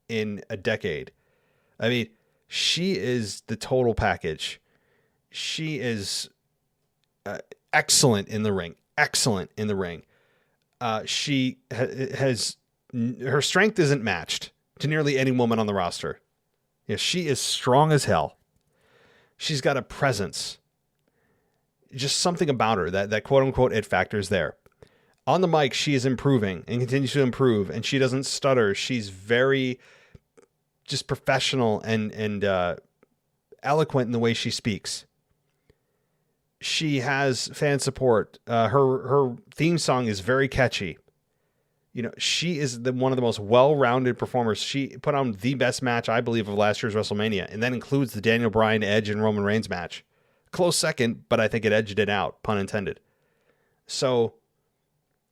in a decade. I mean, she is the total package. She is excellent in the ring. Excellent in the ring. She has her strength isn't matched to nearly any woman on the roster. Yeah, she is strong as hell. She's got a presence. Just something about her, that quote unquote it factor is there. On the mic, she is improving and continues to improve, and she doesn't stutter. She's very just professional and eloquent in the way she speaks. She has fan support. Her theme song is very catchy. She is one of the most well-rounded performers. She put on the best match, I believe, of last year's WrestleMania, and that includes the Daniel Bryan, Edge, and Roman Reigns match. Close second, but I think it edged it out, pun intended. So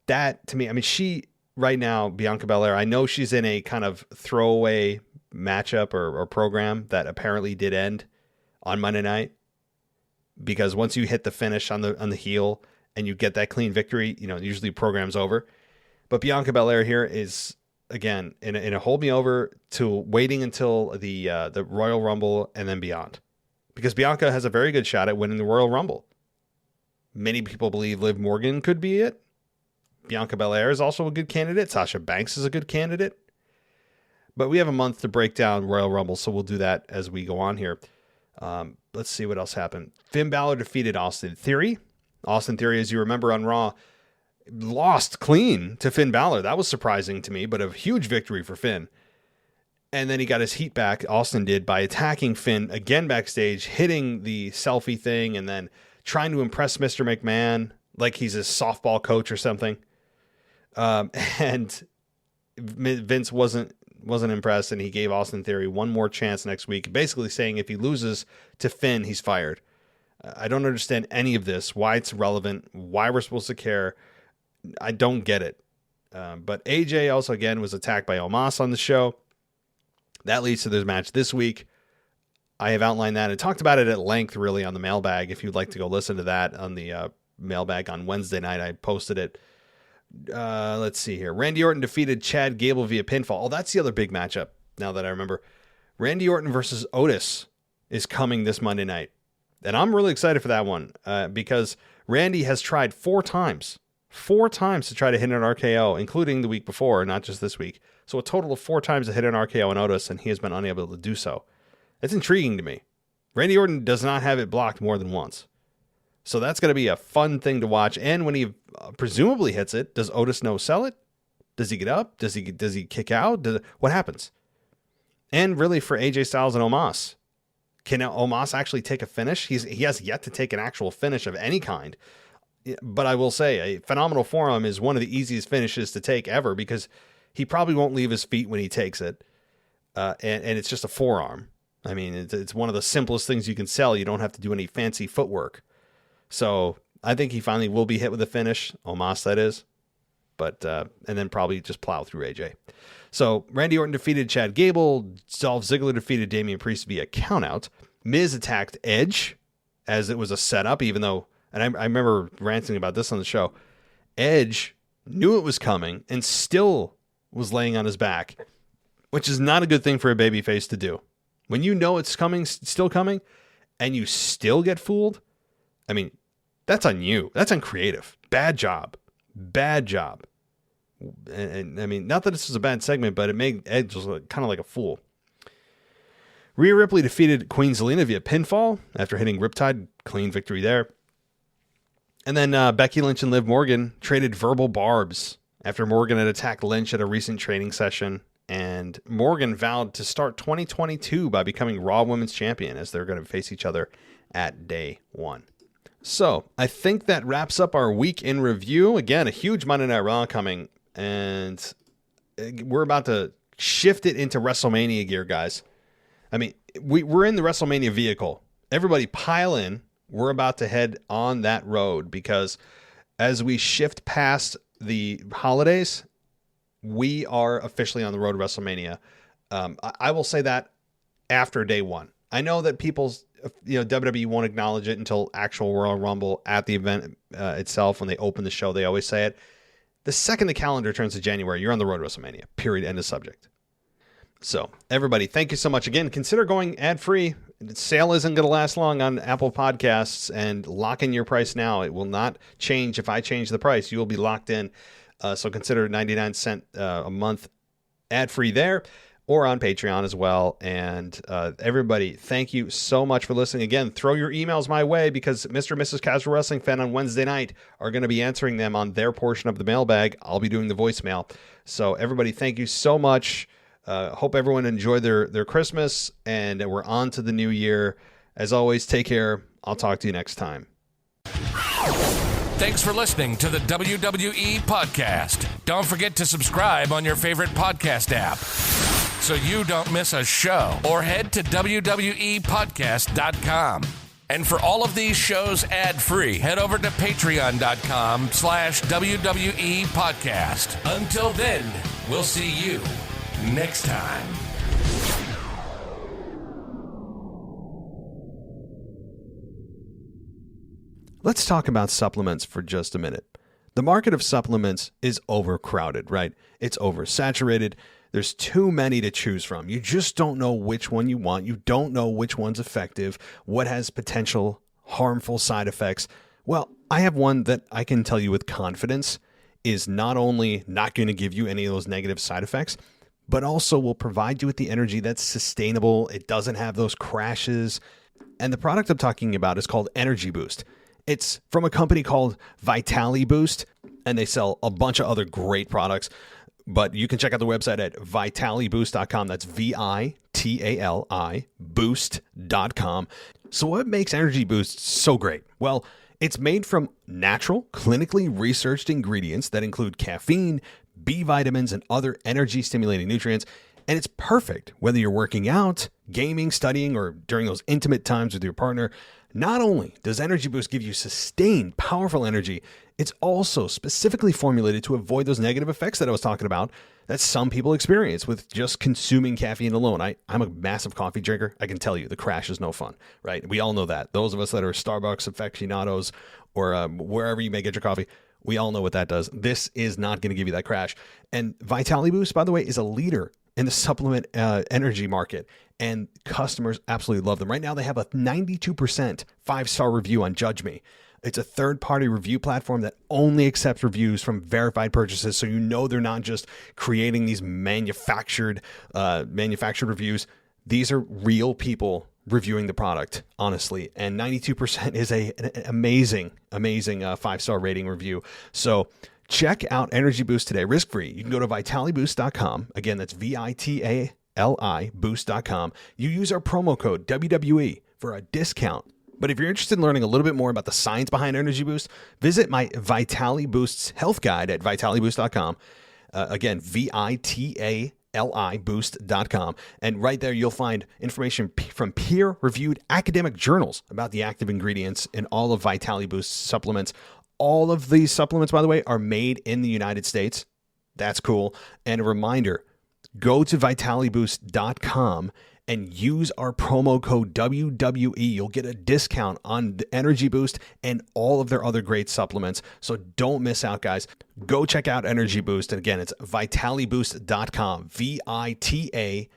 that, to me, I mean, she, right now, Bianca Belair, I know she's in a kind of throwaway matchup or program that apparently did end on Monday night, because once you hit the finish on the heel and you get that clean victory, usually the program's over. But Bianca Belair here is, again, in a hold me over to waiting until the Royal Rumble and then beyond. Because Bianca has a very good shot at winning the Royal Rumble. Many people believe Liv Morgan could be it. Bianca Belair is also a good candidate. Sasha Banks is a good candidate. But we have a month to break down Royal Rumble, so we'll do that as we go on here. Let's see what else happened. Finn Balor defeated Austin Theory. Austin Theory, as you remember on Raw, lost clean to Finn Balor. That was surprising to me, but a huge victory for Finn. And then he got his heat back, Austin did, by attacking Finn again backstage, hitting the selfie thing, and then trying to impress Mr. McMahon like he's a softball coach or something. And Vince wasn't impressed, and he gave Austin Theory one more chance next week, basically saying if he loses to Finn, he's fired. I don't understand any of this, why it's relevant, why we're supposed to care. I don't get it. But AJ also, again, was attacked by Omos on the show. That leads to this match this week. I have outlined that and talked about it at length, really, on the mailbag. If you'd like to go listen to that on the mailbag on Wednesday night, I posted it. Let's see here. Randy Orton defeated Chad Gable via pinfall. Oh, that's the other big matchup, now that I remember. Randy Orton versus Otis is coming this Monday night. And I'm really excited for that one because Randy has tried 4 times to try to hit an RKO, including the week before, not just this week. So a total of 4 times to hit an RKO on Otis, and he has been unable to do so. It's intriguing to me. Randy Orton does not have it blocked more than once. So that's going to be a fun thing to watch. And when he presumably hits it, does Otis no-sell it? Does he get up? Does he kick out? What happens? And really for AJ Styles and Omos, can Omos actually take a finish? He has yet to take an actual finish of any kind. But I will say, a phenomenal forearm is one of the easiest finishes to take ever because he probably won't leave his feet when he takes it. And it's just a forearm. I mean, it's one of the simplest things you can sell. You don't have to do any fancy footwork. So I think he finally will be hit with a finish. Omos, that is. But and then probably just plow through AJ. So Randy Orton defeated Chad Gable. Dolph Ziggler defeated Damian Priest via countout. Miz attacked Edge as it was a setup, even though, and I remember ranting about this on the show, Edge knew it was coming and still was laying on his back, which is not a good thing for a babyface to do. When you know it's coming, still coming, and you still get fooled, I mean, that's on you. That's uncreative. Bad job. And I mean, not that this was a bad segment, but it made Edge look kind of like a fool. Rhea Ripley defeated Queen Zelina via pinfall after hitting Riptide. Clean victory there. And then Becky Lynch and Liv Morgan traded verbal barbs after Morgan had attacked Lynch at a recent training session. And Morgan vowed to start 2022 by becoming Raw Women's Champion as they're going to face each other at day 1. So I think that wraps up our week in review. Again, a huge Monday Night Raw coming, and we're about to shift it into WrestleMania gear, guys. I mean, we're in the WrestleMania vehicle. Everybody pile in. We're about to head on that road because as we shift past the holidays, we are officially on the road to WrestleMania. I will say that after day 1. I know that people's, WWE won't acknowledge it until actual Royal Rumble at the event itself. When they open the show, they always say it. The second the calendar turns to January, you're on the road to WrestleMania. Period. End of subject. So, everybody, thank you so much. Again, consider going ad-free. The sale isn't going to last long on Apple Podcasts, and lock in your price now. It will not change if I change the price. You will be locked in. So consider 99 cents a month ad-free there, or on Patreon as well. And everybody, thank you so much for listening. Again, throw your emails my way because Mr. and Mrs. Casual Wrestling Fan on Wednesday night are going to be answering them on their portion of the mailbag. I'll be doing the voicemail. So everybody, thank you so much. Hope everyone enjoyed their Christmas, and we're on to the new year. As always, take care. I'll talk to you next time. Thanks for listening to the WWE Podcast. Don't forget to subscribe on your favorite podcast app so you don't miss a show, or head to WWEpodcast.com. And for all of these shows ad-free, head over to patreon.com/WWE Podcast. Until then, we'll see you next time. Let's talk about supplements for just a minute. The market of supplements is overcrowded, right? It's oversaturated. There's too many to choose from. You just don't know which one you want. You don't know which one's effective, what has potential harmful side effects. Well, I have one that I can tell you with confidence is not only not going to give you any of those negative side effects, but also will provide you with the energy that's sustainable. It doesn't have those crashes. And the product I'm talking about is called Energy Boost. It's from a company called Vitali Boost, and they sell a bunch of other great products. But you can check out the website at vitaliboost.com. That's VITALI boost.com. So what makes Energy Boost so great? Well, it's made from natural, clinically researched ingredients that include caffeine, B vitamins, and other energy-stimulating nutrients. And it's perfect whether you're working out, gaming, studying, or during those intimate times with your partner. Not only does Energy Boost give you sustained, powerful energy, it's also specifically formulated to avoid those negative effects that I was talking about that some people experience with just consuming caffeine alone. I'm a massive coffee drinker. I can tell you the crash is no fun, right? We all know that. Those of us that are Starbucks aficionados or wherever you may get your coffee, we all know what that does. This is not going to give you that crash. And Vitality Boost, by the way, is a leader in the supplement energy market, and customers absolutely love them. Right now, they have a 92% 5-star review on Judge Me. It's a third-party review platform that only accepts reviews from verified purchases, so you know they're not just creating these manufactured reviews. These are real people reviewing the product, honestly, and 92% is an amazing 5-star rating review. So check out Energy Boost today, risk-free. You can go to vitaliboost.com. Again, that's VITALI boost.com. You use our promo code WWE for a discount. But if you're interested in learning a little bit more about the science behind Energy Boost, visit my Vitality Boost's health guide at vitaliboost.com. Again, VITALI boost.com. And right there, you'll find information from peer-reviewed academic journals about the active ingredients in all of Vitality Boost's supplements. All of these supplements, by the way, are made in the United States. That's cool. And a reminder, go to vitaliboost.com and use our promo code WWE. You'll get a discount on the Energy Boost and all of their other great supplements. So don't miss out, guys. Go check out Energy Boost. And again, it's vitaliboost.com, VITALI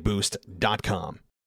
boost.com.